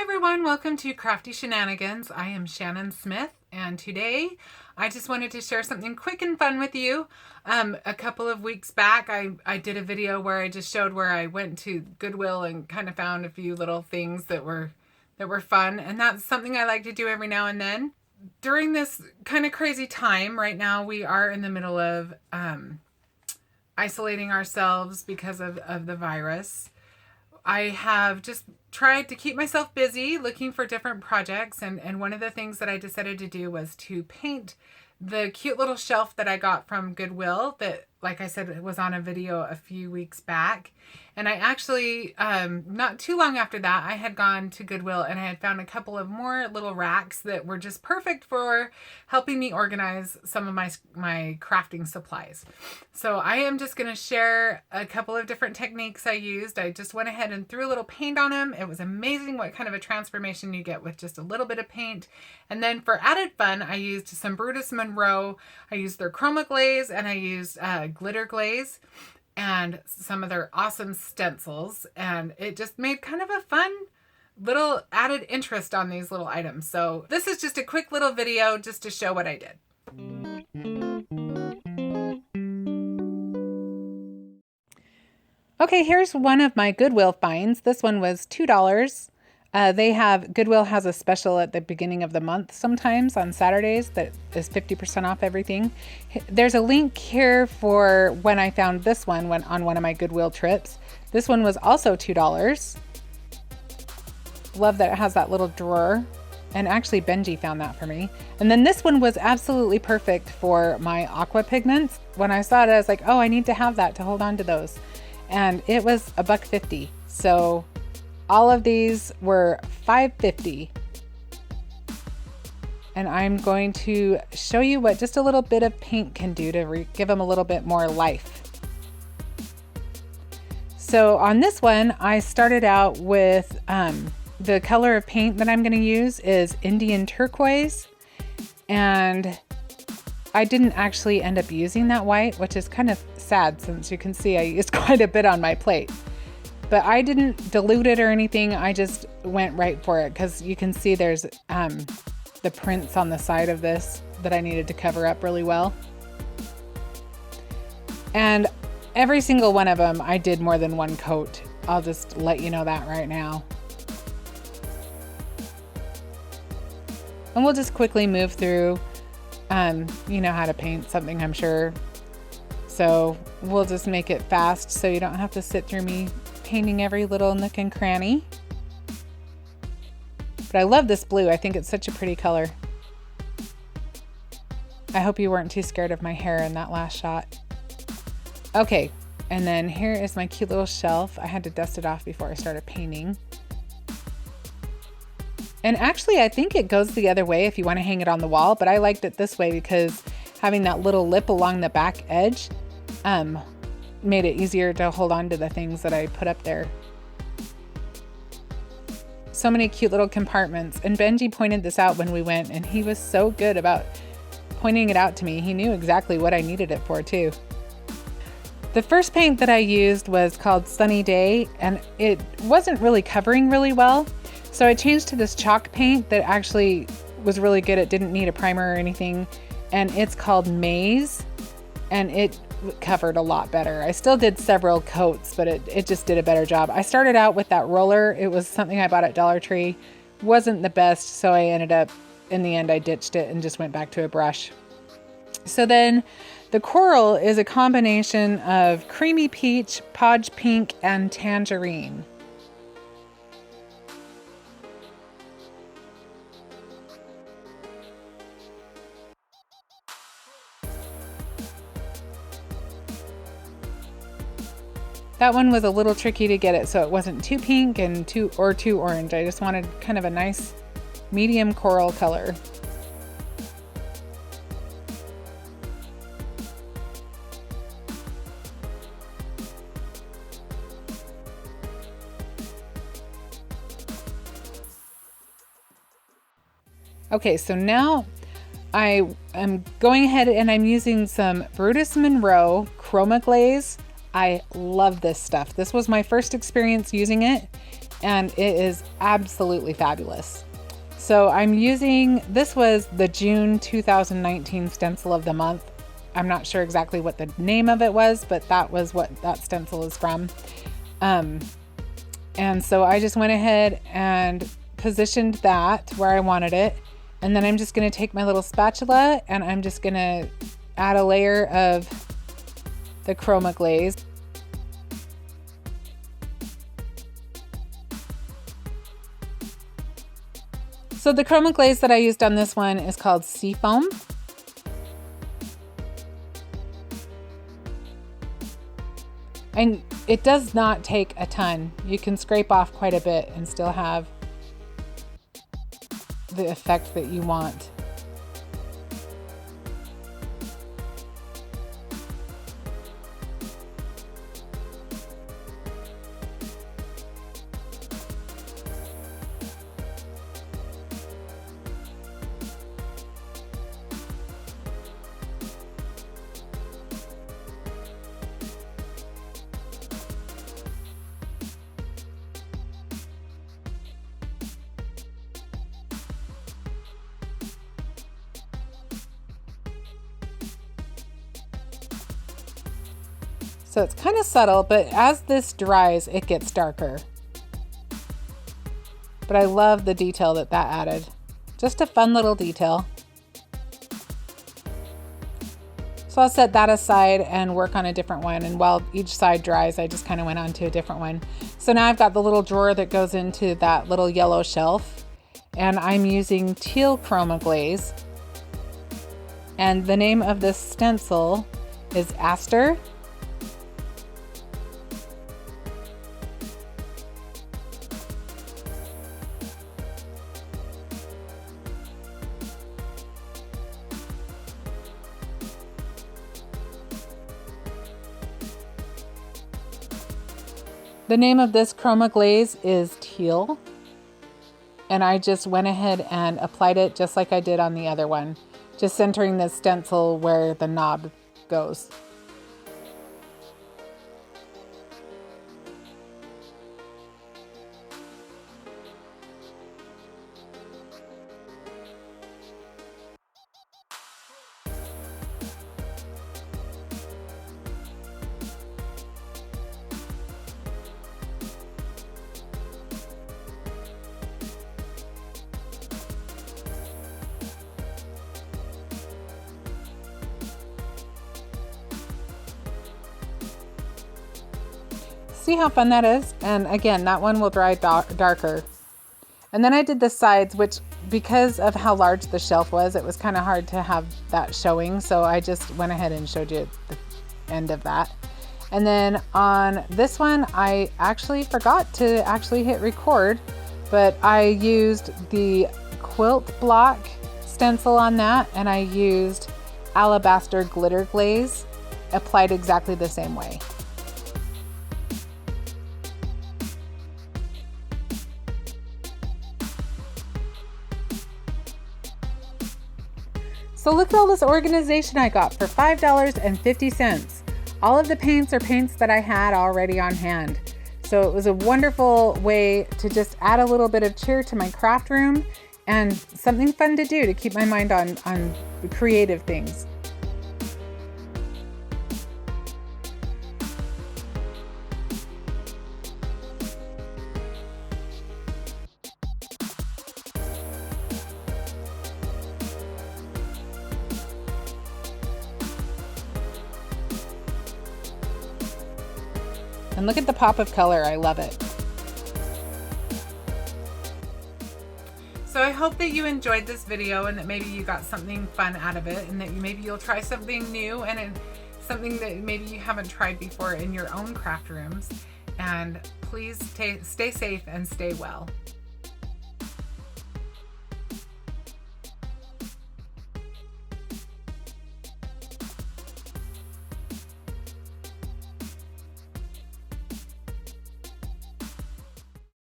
everyone, welcome to Crafty Shenanigans. I am Shannon Smith, and today I just wanted to share something quick and fun with you. A couple of weeks back I did a video where I just showed where I went to Goodwill and kind of found a few little things that were fun, and that's something I like to do every now and then. During this kind of crazy time right now, we are in the middle of isolating ourselves because of the virus. I have just tried to keep myself busy looking for different projects, and one of the things that I decided to do was to paint the cute little shelf that I got from Goodwill that, like I said, it was on a video a few weeks back. And I actually, not too long after that, I had gone to Goodwill and I had found a couple of more little racks that were just perfect for helping me organize some of my crafting supplies. So I am just going to share a couple of different techniques I used. I just went ahead and threw a little paint on them. It was amazing what kind of a transformation you get with just a little bit of paint. And then for added fun, I used some Brutus Monroe. I used their Chroma Glaze and I used glitter glaze and some of their awesome stencils, and it just made kind of a fun little added interest on these little items. So this is just a quick little video just to show what I did. Okay, here's one of my Goodwill finds. This one was $2. Goodwill has a special at the beginning of the month sometimes on Saturdays that is 50% off everything. There's a link here for when I found this one on one of my Goodwill trips. This one was also $2. Love that it has that little drawer. And actually Benji found that for me. And then this one was absolutely perfect for my aqua pigments. When I saw it, I was like, oh, I need to have that to hold on to those. And it was $1.50. So all of these were $5.50. And I'm going to show you what just a little bit of paint can do to give them a little bit more life. So on this one, I started out with the color of paint that I'm going to use is Indian turquoise. And I didn't actually end up using that white, which is kind of sad since you can see I used quite a bit on my plate. But I didn't dilute it or anything. I just went right for it because you can see there's the prints on the side of this that I needed to cover up really well. And every single one of them, I did more than one coat. I'll just let you know that right now. And we'll just quickly move through. You know how to paint something, I'm sure. So we'll just make it fast so you don't have to sit through me painting every little nook and cranny. But I love this blue. I think it's such a pretty color. I hope you weren't too scared of my hair in that last shot. Okay, and then here is my cute little shelf. I had to dust it off before I started painting. And actually, I think it goes the other way if you want to hang it on the wall, but I liked it this way because having that little lip along the back edge made it easier to hold on to the things that I put up there. So many cute little compartments. And Benji pointed this out when we went, and he was so good about pointing it out to me. He knew exactly what I needed it for too. The first paint that I used was called Sunny Day, and it wasn't really covering really well. So I changed to this chalk paint that actually was really good. It didn't need a primer or anything. And it's called Maze, and it covered a lot better. I still did several coats, but it just did a better job. I started out with that roller. It was something I bought at Dollar Tree. Wasn't the best, so I ended up, in the end, I ditched it and just went back to a brush. So then the coral is a combination of creamy peach, podge pink, and tangerine. That one was a little tricky to get it so it wasn't too pink and too orange. I just wanted kind of a nice medium coral color. Okay, so now I am going ahead and I'm using some Brutus Monroe Chroma Glaze. I love this stuff. This was my first experience using it, and it is absolutely fabulous. So I'm using, this was the June 2019 stencil of the month. I'm not sure exactly what the name of it was, but that was what that stencil is from. And so I just went ahead and positioned that where I wanted it. And then I'm just going to take my little spatula and I'm just going to add a layer of the Chroma Glaze. So the Chroma Glaze that I used on this one is called Seafoam. And it does not take a ton. You can scrape off quite a bit and still have the effect that you want. So it's kind of subtle, but as this dries, it gets darker. But I love the detail that that added. Just a fun little detail. So I'll set that aside and work on a different one. And while each side dries, I just kind of went on to a different one. So now I've got the little drawer that goes into that little yellow shelf. And I'm using Teal Chroma Glaze. And the name of this stencil is Aster. The name of this Chroma Glaze is Teal, and I just went ahead and applied it just like I did on the other one, just centering the stencil where the knob goes. See how fun that is? And again, that one will dry darker. And then I did the sides, which because of how large the shelf was, it was kind of hard to have that showing. So I just went ahead and showed you the end of that. And then on this one, I actually forgot to actually hit record, but I used the Quilt block stencil on that, and I used Alabaster glitter glaze applied exactly the same way. So look at all this organization I got for $5.50. All of the paints are paints that I had already on hand. So it was a wonderful way to just add a little bit of cheer to my craft room and something fun to do to keep my mind on creative things. And look at the pop of color, I love it. So I hope that you enjoyed this video and that maybe you got something fun out of it, and that maybe you'll try something new and something that maybe you haven't tried before in your own craft rooms. And please stay safe and stay well.